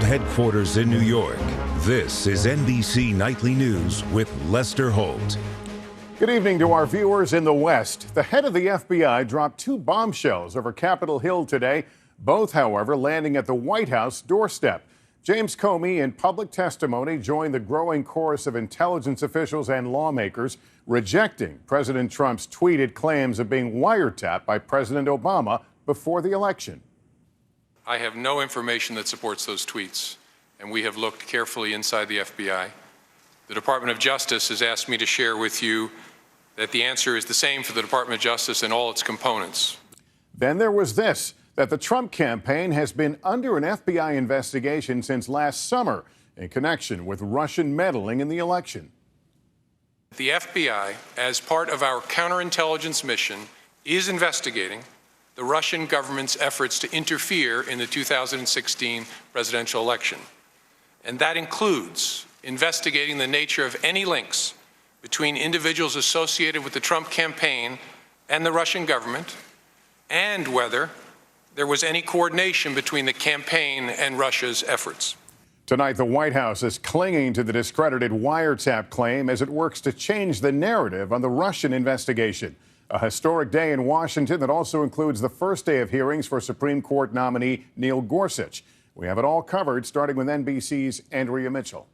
headquarters in New York, this is NBC Nightly News with Lester Holt. Good evening to our viewers in the West. The head of the FBI dropped 2 bombshells over Capitol Hill today, both, however, landing at the White House doorstep. James Comey, in public testimony, joined the growing chorus of intelligence officials and lawmakers rejecting President Trump's tweeted claims of being wiretapped by President Obama before the election. I have no information that supports those tweets, and we have looked carefully inside the FBI. The Department of Justice has asked me to share with you that the answer is the same for the Department of Justice and all its components. Then there was this, that the Trump campaign has been under an FBI investigation since last summer in connection with Russian meddling in the election. The FBI, as part of our counterintelligence mission, is investigating the Russian government's efforts to interfere in the 2016 presidential election. And that includes investigating the nature of any links between individuals associated with the Trump campaign and the Russian government, and whether there was any coordination between the campaign and Russia's efforts. Tonight, the White House is clinging to the discredited wiretap claim as it works to change the narrative on the Russian investigation. A historic day in Washington that also includes the first day of hearings for Supreme Court nominee Neil Gorsuch. We have it all covered, starting with NBC's Andrea Mitchell.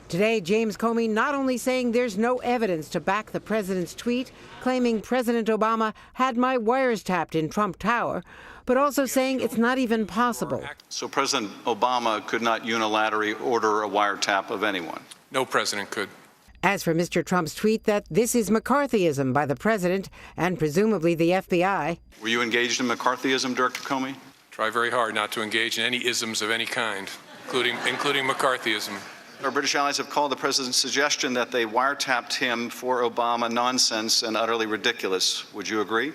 Today, James Comey not only saying there's no evidence to back the president's tweet, claiming President Obama had my wires tapped in Trump Tower, but also saying it's not even possible. So President Obama could not unilaterally order a wiretap of anyone? No president could. As for Mr. Trump's tweet that this is McCarthyism by the president and presumably the FBI. Were you engaged in McCarthyism, Director Comey? Try very hard not to engage in any isms of any kind, including McCarthyism. Our British allies have called the president's suggestion that they wiretapped him for Obama nonsense and utterly ridiculous. Would you agree?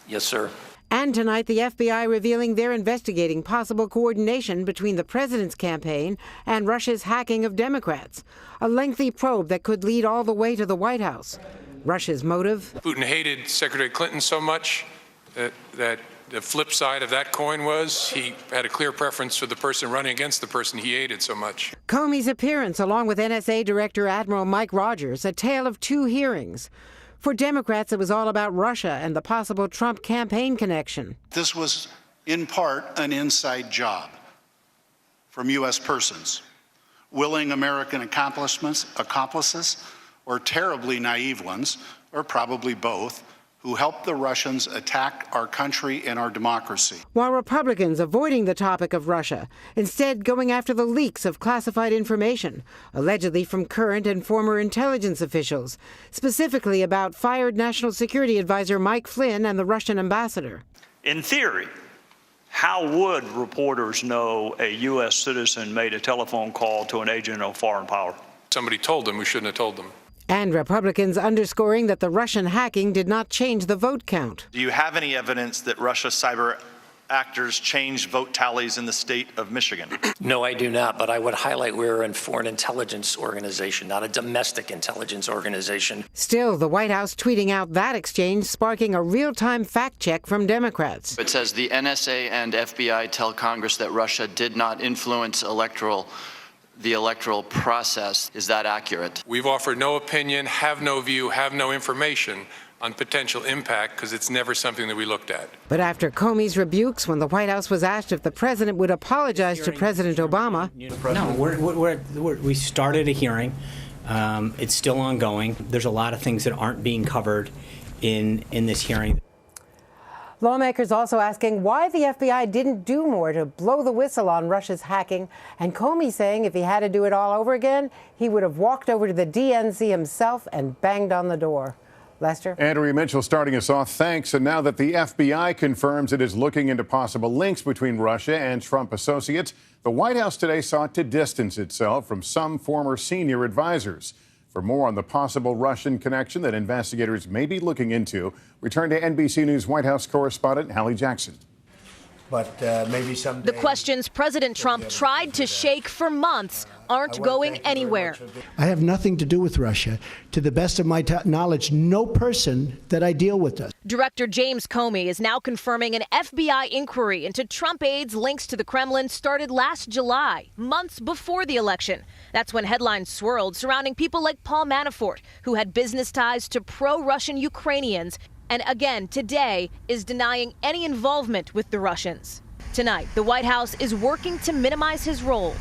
Yes, sir. And tonight, the FBI revealing they're investigating possible coordination between the president's campaign and Russia's hacking of Democrats. A lengthy probe that could lead all the way to the White House. Russia's motive? Putin hated Secretary Clinton so much that the flip side of that coin was he had a clear preference for the person running against the person he hated so much. Comey's appearance, along with NSA Director Admiral Mike Rogers, a tale of 2 hearings. For Democrats, it was all about Russia and the possible Trump campaign connection. This was, in part, an inside job from U.S. persons, willing American accomplices, or terribly naive ones, or probably both, who helped the Russians attack our country and our democracy. While Republicans avoiding the topic of Russia, instead going after the leaks of classified information, allegedly from current and former intelligence officials, specifically about fired National Security Advisor Mike Flynn and the Russian ambassador. In theory, how would reporters know a U.S. citizen made a telephone call to an agent of foreign power? Somebody told them we shouldn't have told them. And Republicans underscoring that the Russian hacking did not change the vote count. Do you have any evidence that Russia cyber actors changed vote tallies in the state of Michigan? No, I do not, but I would highlight we're a foreign intelligence organization, not a domestic intelligence organization. Still, the White House tweeting out that exchange, sparking a real-time fact check from Democrats. It says the NSA and FBI tell Congress that Russia did not influence the electoral process. Is that accurate? We've offered no opinion, have no view, have no information on potential impact because it's never something that we looked at. But after Comey's rebukes when the White House was asked if the president would apologize to President Obama. No, we started a hearing. It's still ongoing. There's a lot of things that aren't being covered in this hearing. Lawmakers also asking why the FBI didn't do more to blow the whistle on Russia's hacking, and Comey saying if he had to do it all over again, he would have walked over to the DNC himself and banged on the door. Lester? Andrea Mitchell starting us off. Thanks. And now that the FBI confirms it is looking into possible links between Russia and Trump associates, the White House today sought to distance itself from some former senior advisors. For more on the possible Russian connection that investigators may be looking into, return to NBC News White House correspondent Hallie Jackson. But maybe someday. The questions President Trump tried to shake for months aren't going anywhere. I have nothing to do with Russia. To the best of my knowledge, no person that I deal with does. Director James Comey is now confirming an FBI inquiry into Trump aides' links to the Kremlin started last July, months before the election. That's when headlines swirled surrounding people like Paul Manafort, who had business ties to pro-Russian Ukrainians, and again today is denying any involvement with the Russians. Tonight, the White House is working to minimize his role.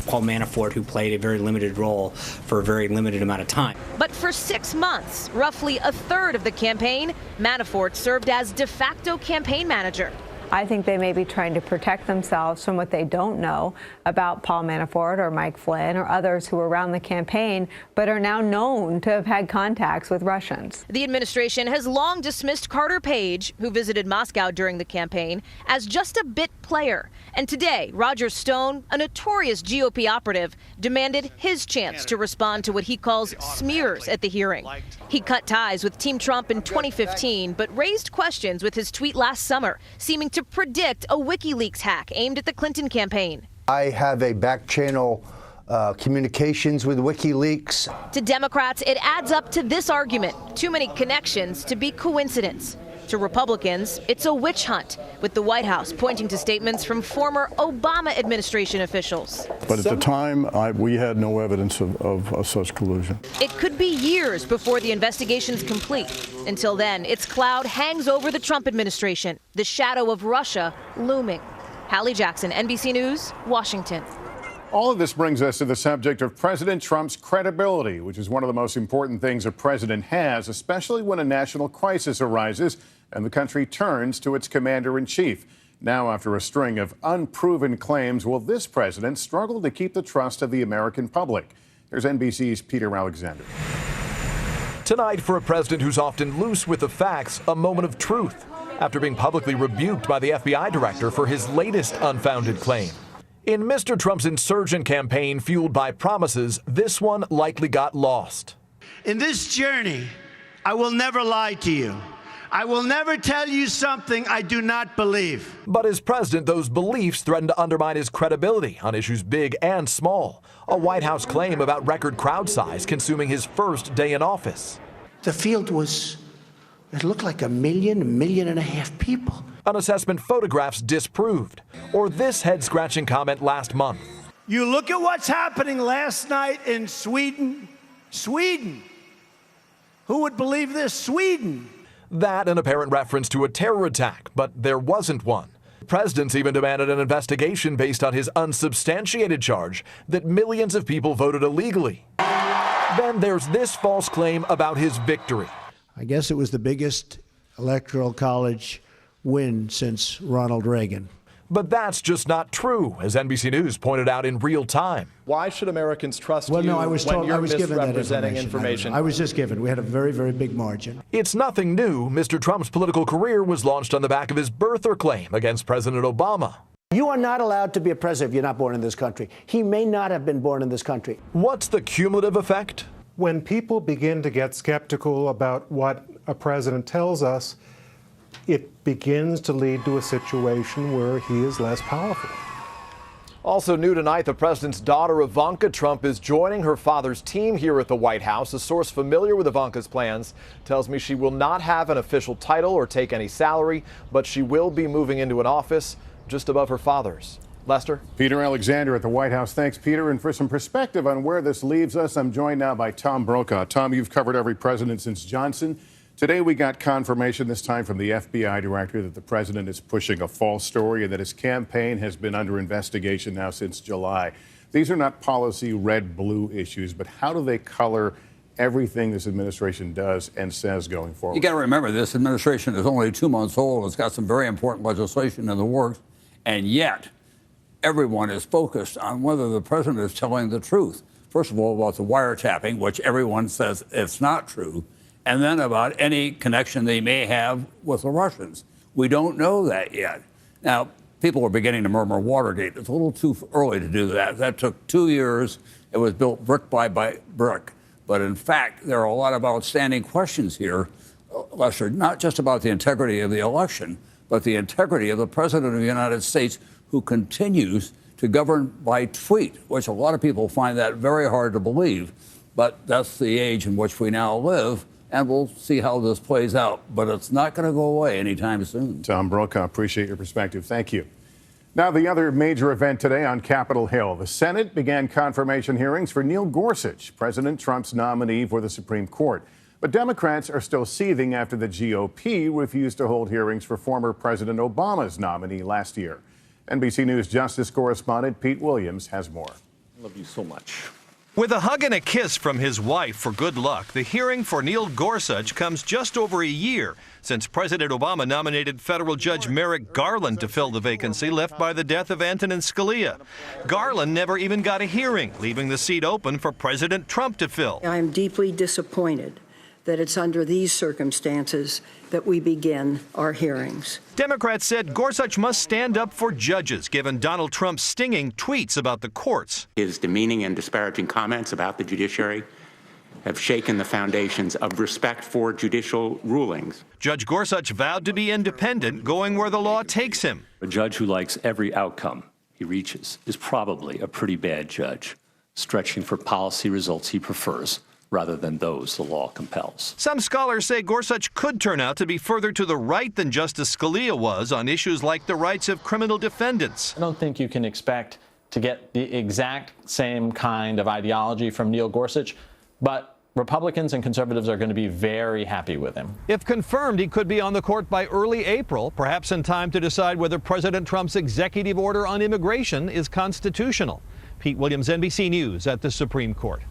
Paul Manafort, who played a very limited role for a very limited amount of time. But for 6 months, roughly a third of the campaign, Manafort served as de facto campaign manager. I think they may be trying to protect themselves from what they don't know about Paul Manafort or Mike Flynn or others who were around the campaign, but are now known to have had contacts with Russians. The administration has long dismissed Carter Page, who visited Moscow during the campaign, as just a bit player. And today, Roger Stone, a notorious GOP operative, demanded his chance to respond to what he calls smears at the hearing. He cut ties with Team Trump in 2015, but raised questions with his tweet last summer, seeming to predict a WikiLeaks hack aimed at the Clinton campaign. I have a back channel communications with WikiLeaks. To Democrats, it adds up to this argument: too many connections to be coincidence. To Republicans, it's a witch hunt, with the White House pointing to statements from former Obama administration officials. But at the time, we had no evidence of such collusion. It could be years before the investigation's complete. Until then, its cloud hangs over the Trump administration, the shadow of Russia looming. Hallie Jackson, NBC News, Washington. All of this brings us to the subject of President Trump's credibility, which is one of the most important things a president has, especially when a national crisis arises and the country turns to its commander-in-chief. Now, after a string of unproven claims, will this president struggle to keep the trust of the American public? Here's NBC's Peter Alexander. Tonight, for a president who's often loose with the facts, a moment of truth after being publicly rebuked by the FBI director for his latest unfounded claim. In Mr. Trump's insurgent campaign fueled by promises, this one likely got lost. In this journey, I will never lie to you. I will never tell you something I do not believe. But as president, those beliefs threaten to undermine his credibility on issues big and small. A White House claim about record crowd size consuming his first day in office. The field it looked like 1 million, 1.5 million people. An assessment photographs disproved. Or this head-scratching comment last month. You look at what's happening last night in Sweden. Sweden. Who would believe this? Sweden. That an apparent reference to a terror attack, but there wasn't one. Presidents even demanded an investigation based on his unsubstantiated charge that millions of people voted illegally. Then there's this false claim about his victory. I guess it was the biggest electoral college win since Ronald Reagan. But that's just not true, as NBC News pointed out in real time. Why should Americans trust you when you're misrepresenting given that information? I was just given. We had a very, very big margin. It's nothing new. Mr. Trump's political career was launched on the back of his birther claim against President Obama. You are not allowed to be a president if you're not born in this country. He may not have been born in this country. What's the cumulative effect? When people begin to get skeptical about what a president tells us, it begins to lead to a situation where he is less powerful. Also new tonight, the president's daughter, Ivanka Trump, is joining her father's team here at the White House. A source familiar with Ivanka's plans tells me she will not have an official title or take any salary, but she will be moving into an office just above her father's. Lester? Peter Alexander at the White House. Thanks, Peter. And for some perspective on where this leaves us, I'm joined now by Tom Brokaw. Tom, you've covered every president since Johnson. Today, we got confirmation, this time from the FBI director, that the president is pushing a false story and that his campaign has been under investigation now since July. These are not policy red-blue issues, but how do they color everything this administration does and says going forward? You got to remember, this administration is only 2 months old. It's got some very important legislation in the works, and yet everyone is focused on whether the president is telling the truth. First of all, about the wiretapping, which everyone says it's not true, and then about any connection they may have with the Russians. We don't know that yet. Now, people are beginning to murmur Watergate. It's a little too early to do that. That took 2 years. It was built brick by brick. But in fact, there are a lot of outstanding questions here, Lester, not just about the integrity of the election, but the integrity of the President of the United States, who continues to govern by tweet, which a lot of people find that very hard to believe. But that's the age in which we now live, and we'll see how this plays out. But it's not going to go away anytime soon. Tom Brokaw, appreciate your perspective. Thank you. Now, the other major event today on Capitol Hill. The Senate began confirmation hearings for Neil Gorsuch, President Trump's nominee for the Supreme Court. But Democrats are still seething after the GOP refused to hold hearings for former President Obama's nominee last year. NBC News Justice correspondent Pete Williams has more. I love you so much. With a hug and a kiss from his wife for good luck, the hearing for Neil Gorsuch comes just over a year since President Obama nominated federal Judge Merrick Garland to fill the vacancy left by the death of Antonin Scalia. Garland never even got a hearing, leaving the seat open for President Trump to fill. I am deeply disappointed that it's under these circumstances that we begin our hearings. Democrats said Gorsuch must stand up for judges, given Donald Trump's stinging tweets about the courts. His demeaning and disparaging comments about the judiciary have shaken the foundations of respect for judicial rulings. Judge Gorsuch vowed to be independent, going where the law takes him. A judge who likes every outcome he reaches is probably a pretty bad judge, stretching for policy results he prefers rather than those the law compels. Some scholars say Gorsuch could turn out to be further to the right than Justice Scalia was on issues like the rights of criminal defendants. I don't think you can expect to get the exact same kind of ideology from Neil Gorsuch, but Republicans and conservatives are going to be very happy with him. If confirmed, he could be on the court by early April, perhaps in time to decide whether President Trump's executive order on immigration is constitutional. Pete Williams, NBC News at the Supreme Court.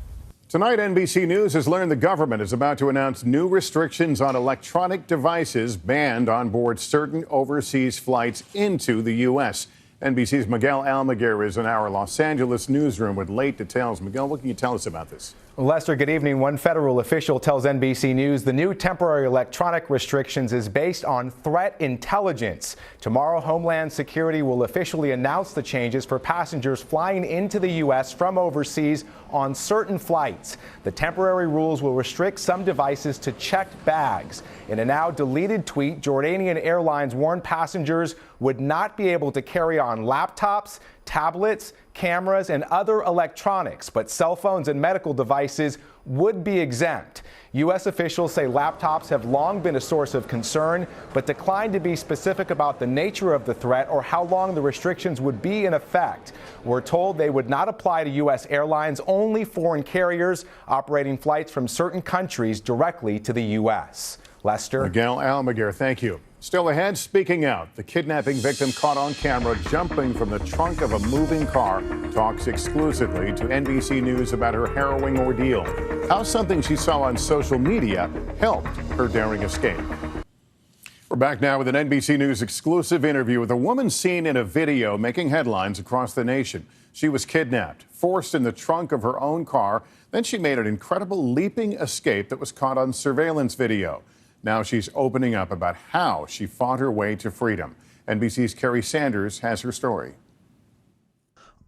Tonight, NBC News has learned the government is about to announce new restrictions on electronic devices banned on board certain overseas flights into the U.S. NBC's Miguel Almaguer is in our Los Angeles newsroom with late details. Miguel, what can you tell us about this? Lester, good evening. One federal official tells NBC News the new temporary electronic restrictions is based on threat intelligence. Tomorrow, Homeland Security will officially announce the changes for passengers flying into the U.S. from overseas on certain flights. The temporary rules will restrict some devices to checked bags. In a now deleted tweet, Jordanian Airlines warned passengers would not be able to carry on laptops, tablets, cameras, and other electronics, but cell phones and medical devices would be exempt. U.S. officials say laptops have long been a source of concern, but declined to be specific about the nature of the threat or how long the restrictions would be in effect. We're told they would not apply to U.S. airlines, only foreign carriers operating flights from certain countries directly to the U.S. Lester. Miguel Almaguer, thank you. Still ahead, speaking out. The kidnapping victim caught on camera jumping from the trunk of a moving car talks exclusively to NBC News about her harrowing ordeal. How something she saw on social media helped her daring escape. We're back now with an NBC News exclusive interview with a woman seen in a video making headlines across the nation. She was kidnapped, forced in the trunk of her own car. Then she made an incredible leaping escape that was caught on surveillance video. Now she's opening up about how she fought her way to freedom. NBC's Kerry Sanders has her story.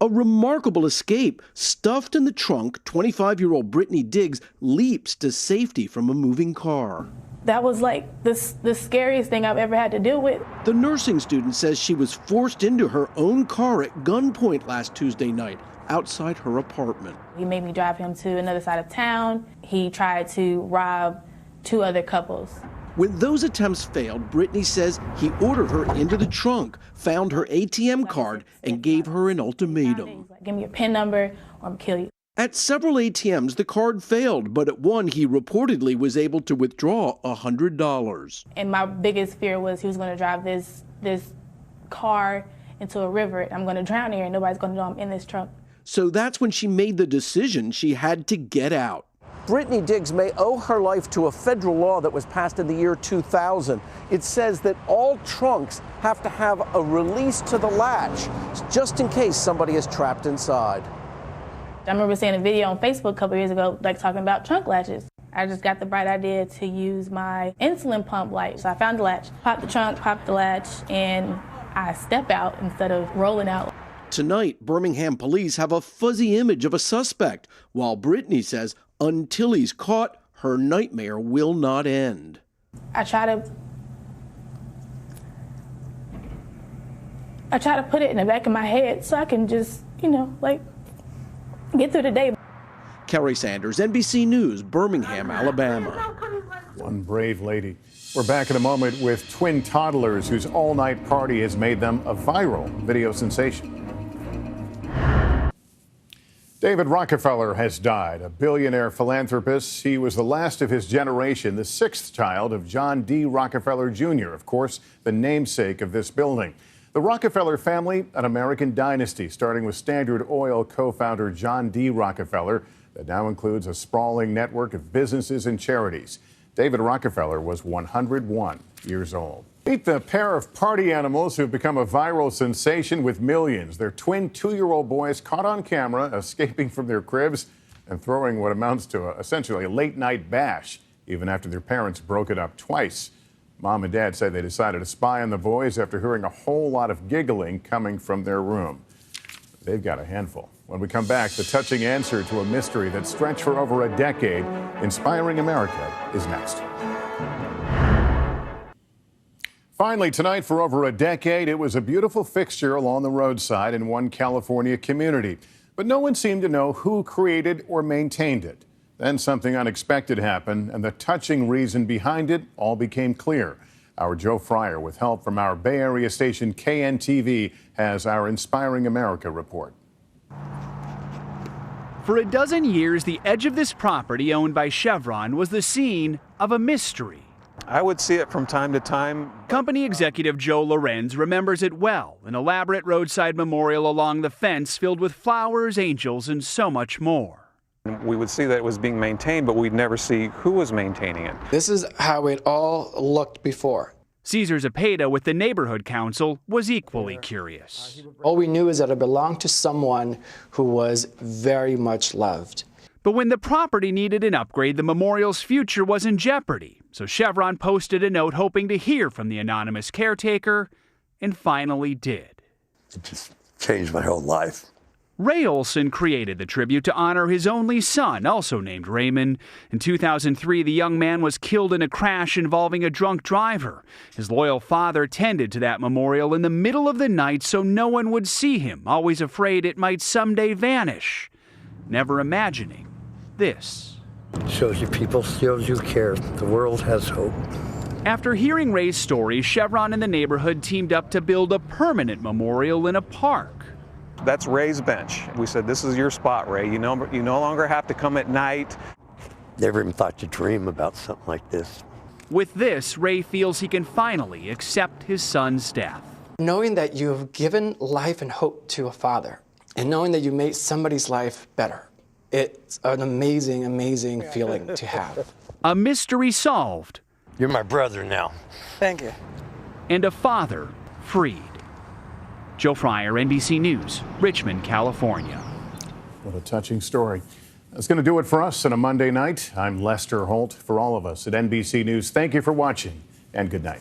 A remarkable escape. Stuffed in the trunk, 25-year-old Brittany Diggs leaps to safety from a moving car. That was like the scariest thing I've ever had to deal with. The nursing student says she was forced into her own car at gunpoint last Tuesday night outside her apartment. He made me drive him to another side of town. He tried to rob 2 other couples. When those attempts failed, Brittany says he ordered her into the trunk, found her ATM card, and gave her an ultimatum. Give me your PIN number or I'm kill you. At several ATMs, the card failed, but at one, he reportedly was able to withdraw $100. And my biggest fear was he was going to drive this car into a river. I'm going to drown here and nobody's going to know I'm in this trunk. So that's when she made the decision she had to get out. Brittany Diggs may owe her life to a federal law that was passed in the year 2000. It says that all trunks have to have a release to the latch, just in case somebody is trapped inside. I remember seeing a video on Facebook a couple years ago, like talking about trunk latches. I just got the bright idea to use my insulin pump light. So I found the latch, popped the trunk, popped the latch, and I step out instead of rolling out. Tonight, Birmingham police have a fuzzy image of a suspect, while Brittany says until he's caught, her nightmare will not end. I try to put it in the back of my head so I can just, like, get through the day. Kerry Sanders, NBC News, Birmingham, Alabama. One brave lady. We're back in a moment with twin toddlers whose all-night party has made them a viral video sensation. David Rockefeller has died, a billionaire philanthropist. He was the last of his generation, the sixth child of John D. Rockefeller Jr., of course, the namesake of this building. The Rockefeller family, an American dynasty, starting with Standard Oil co-founder John D. Rockefeller, that now includes a sprawling network of businesses and charities. David Rockefeller was 101 years old. Meet the pair of party animals who've become a viral sensation with millions. They're twin 2-year-old boys caught on camera escaping from their cribs and throwing what amounts to essentially a late-night bash, even after their parents broke it up twice. Mom and Dad say they decided to spy on the boys after hearing a whole lot of giggling coming from their room. They've got a handful. When we come back, the touching answer to a mystery that stretched for over a decade. Inspiring America is next. Finally, tonight, for over a decade, it was a beautiful fixture along the roadside in one California community. But no one seemed to know who created or maintained it. Then something unexpected happened, and the touching reason behind it all became clear. Our Joe Fryer, with help from our Bay Area station KNTV, has our Inspiring America report. For a dozen years, the edge of this property owned by Chevron was the scene of a mystery. I would see it from time to time. Company executive Joe Lorenz remembers it well, an elaborate roadside memorial along the fence filled with flowers, angels, and so much more. We would see that it was being maintained, but we'd never see who was maintaining it. This is how it all looked before. Cesar Zepeda with the neighborhood council was equally curious. All we knew is that it belonged to someone who was very much loved. But when the property needed an upgrade, the memorial's future was in jeopardy. So Chevron posted a note hoping to hear from the anonymous caretaker, and finally did. It just changed my whole life. Ray Olson created the tribute to honor his only son, also named Raymond. In 2003, the young man was killed in a crash involving a drunk driver. His loyal father tended to that memorial in the middle of the night so no one would see him, always afraid it might someday vanish, never imagining this. Shows you people, shows you care. The world has hope. After hearing Ray's story, Chevron and the neighborhood teamed up to build a permanent memorial in a park. That's Ray's bench. We said, this is your spot, Ray. You no longer have to come at night. Never even thought to dream about something like this. With this, Ray feels he can finally accept his son's death. Knowing that you've given life and hope to a father, and knowing that you made somebody's life better, it's an amazing, amazing feeling to have. A mystery solved. You're my brother now. Thank you. And a father freed. Joe Fryer, NBC News, Richmond, California. What a touching story. That's going to do it for us on a Monday night. I'm Lester Holt. For all of us at NBC News, thank you for watching and good night.